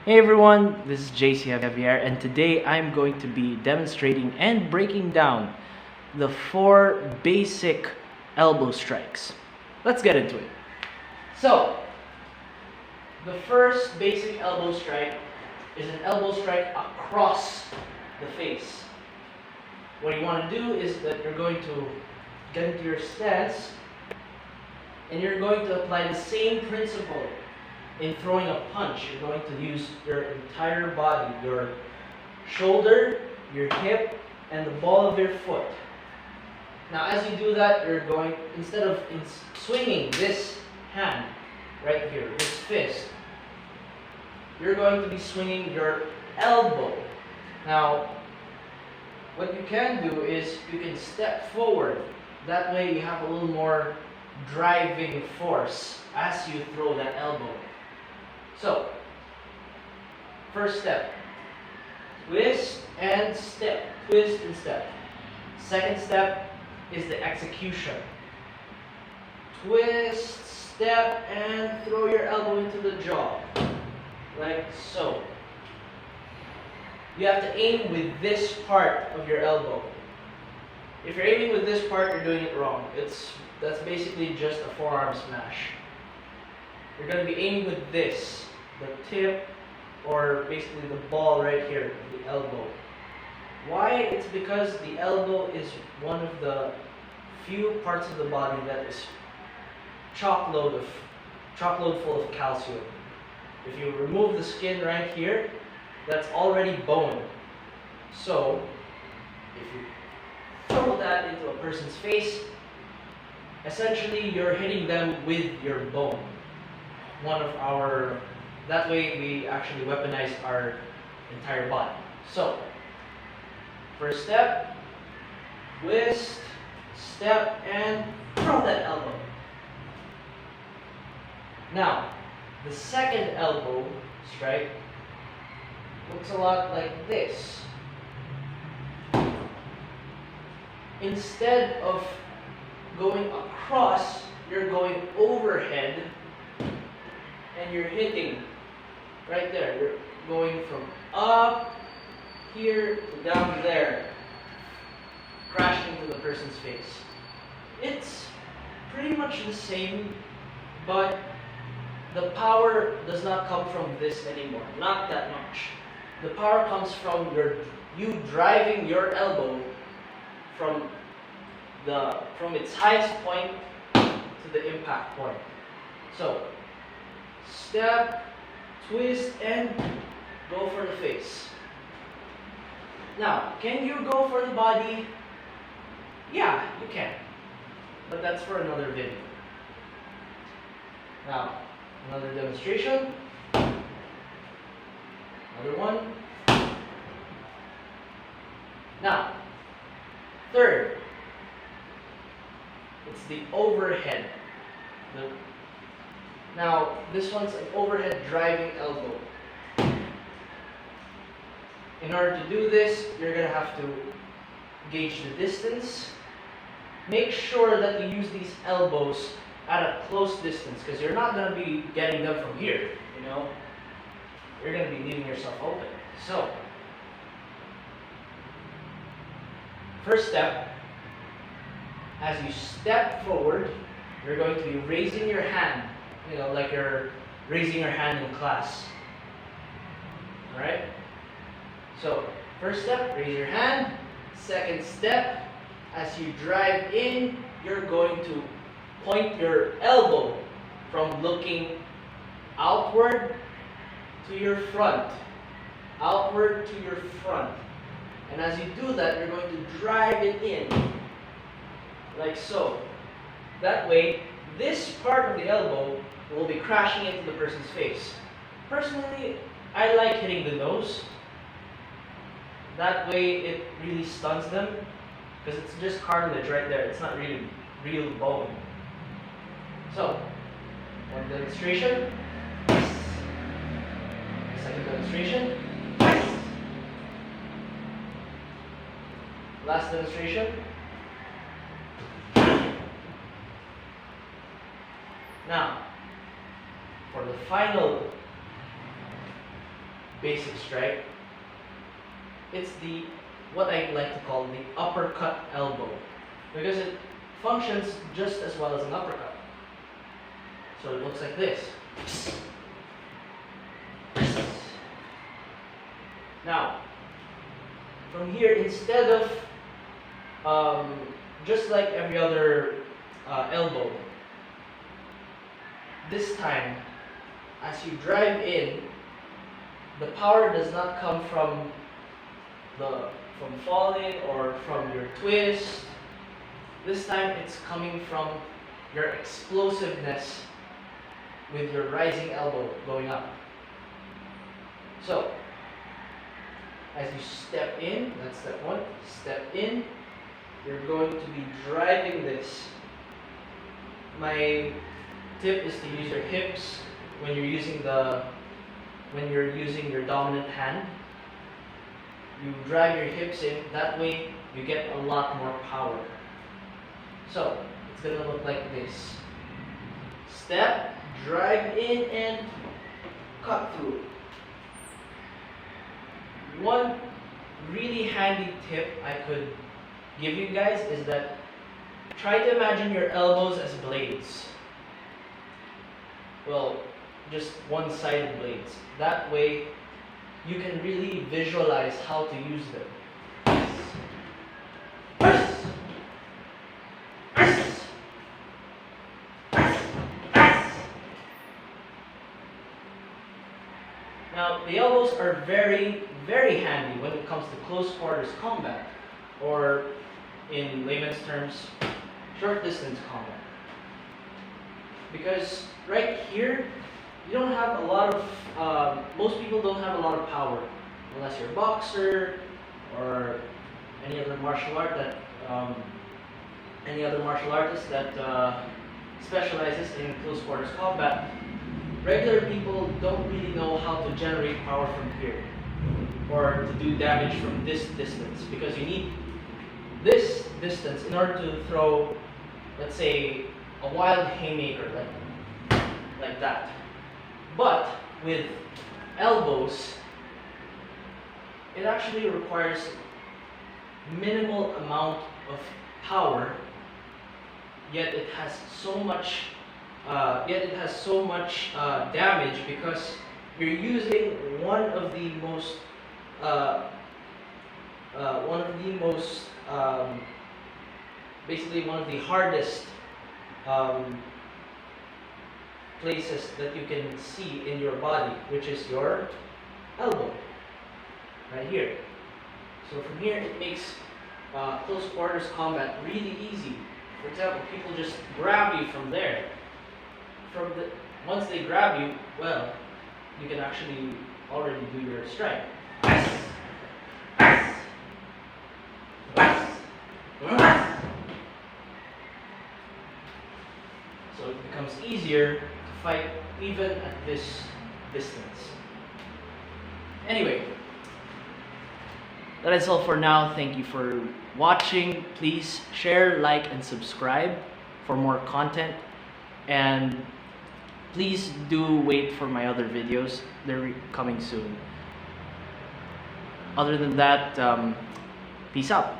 Hey everyone, this is JC Javier, and today I'm going to be demonstrating and breaking down the 4 basic elbow strikes. Let's get into it. So, the first basic elbow strike is an elbow strike across the face. What you want to do is that you're going to get into your stance and you're going to apply the same principle. In throwing a punch, you're going to use your entire body, your shoulder, your hip, and the ball of your foot. Now, as you do that, you're going, instead of swinging this hand right here, this fist, you're going to be swinging your elbow. Now, what you can do is you can step forward. That way you have a little more driving force as you throw that elbow. So, first step, twist and step, twist and step. Second step is the execution. Twist, step, and throw your elbow into the jaw, like so. You have to aim with this part of your elbow. If you're aiming with this part, you're doing it wrong. That's basically just a forearm smash. You're going to be aiming with this, the tip, or basically the ball right here, the elbow. Why? It's because the elbow is one of the few parts of the body that is chock-load full of calcium. If you remove the skin right here, that's already bone. So, if you throw that into a person's face, essentially you're hitting them with your bone. That way we actually weaponize our entire body. So, first step, twist, step, and throw that elbow. Now, the second elbow strike looks a lot like this. Instead of going across, you're going overhead and you're hitting right there. You're going from up here to down there, crashing into the person's face. It's pretty much the same, but the power does not come from this anymore. Not that much. The power comes from you driving your elbow from its highest point to the impact point. So, step, twist, and go for the face. Now, can you go for the body? Yeah, you can. But that's for another video. Now, another demonstration. Another one. Now, third, it's the overhead. Now, this one's an overhead driving elbow. In order to do this, you're going to have to gauge the distance. Make sure that you use these elbows at a close distance, because you're not going to be getting them from here, you know. You're going to be leaving yourself open. So, first step, as you step forward, you're going to be raising your hand, you know, like you're raising your hand in class. Alright? So, first step, raise your hand. Second step, as you drive in, you're going to point your elbow from looking outward to your front. Outward to your front. And as you do that, you're going to drive it in. Like so. That way, this part of the elbow will be crashing into the person's face. Personally, I like hitting the nose. That way, it really stuns them. Because it's just cartilage right there. It's not really real bone. So, one demonstration. Second demonstration. Last demonstration. Now, for the final basic strike. It's what I like to call the uppercut elbow, because it functions just as well as an uppercut. So it looks like this. Now, from here, instead of just like every other elbow, this time, as you drive in, the power does not come from falling or from your twist. This time, it's coming from your explosiveness with your rising elbow going up. So, as you step in, that's step one, step in, you're going to be driving this. My tip is to use your hips when you're using your dominant hand. You drive your hips in, that way you get a lot more power. So, it's going to look like this. Step, drive in, and cut through. One really handy tip I could give you guys is that try to imagine your elbows as blades. Well, just one-sided blades. That way, you can really visualize how to use them. Now, the elbows are very, very handy when it comes to close quarters combat, or in layman's terms, short distance combat. Because right here, you don't have a lot of, most people don't have a lot of power, unless you're a boxer or any other martial art that, any other martial artist that specializes in close quarters combat. Regular people don't really know how to generate power from here, or to do damage from this distance, because you need this distance in order to throw, let's say, a wild haymaker like that. But with elbows, it actually requires minimal amount of power, yet it has so much damage, because you're using one of the basically one of the hardest places that you can see in your body, which is your elbow, right here. So from here, it makes close quarters combat really easy. For example, people just grab you from there. Once they grab you, well, you can actually already do your strike. So it becomes easier to fight even at this distance. Anyway, that is all for now. Thank you for watching. Please share, like, and subscribe for more content. And please do wait for my other videos. They're coming soon. Other than that, peace out.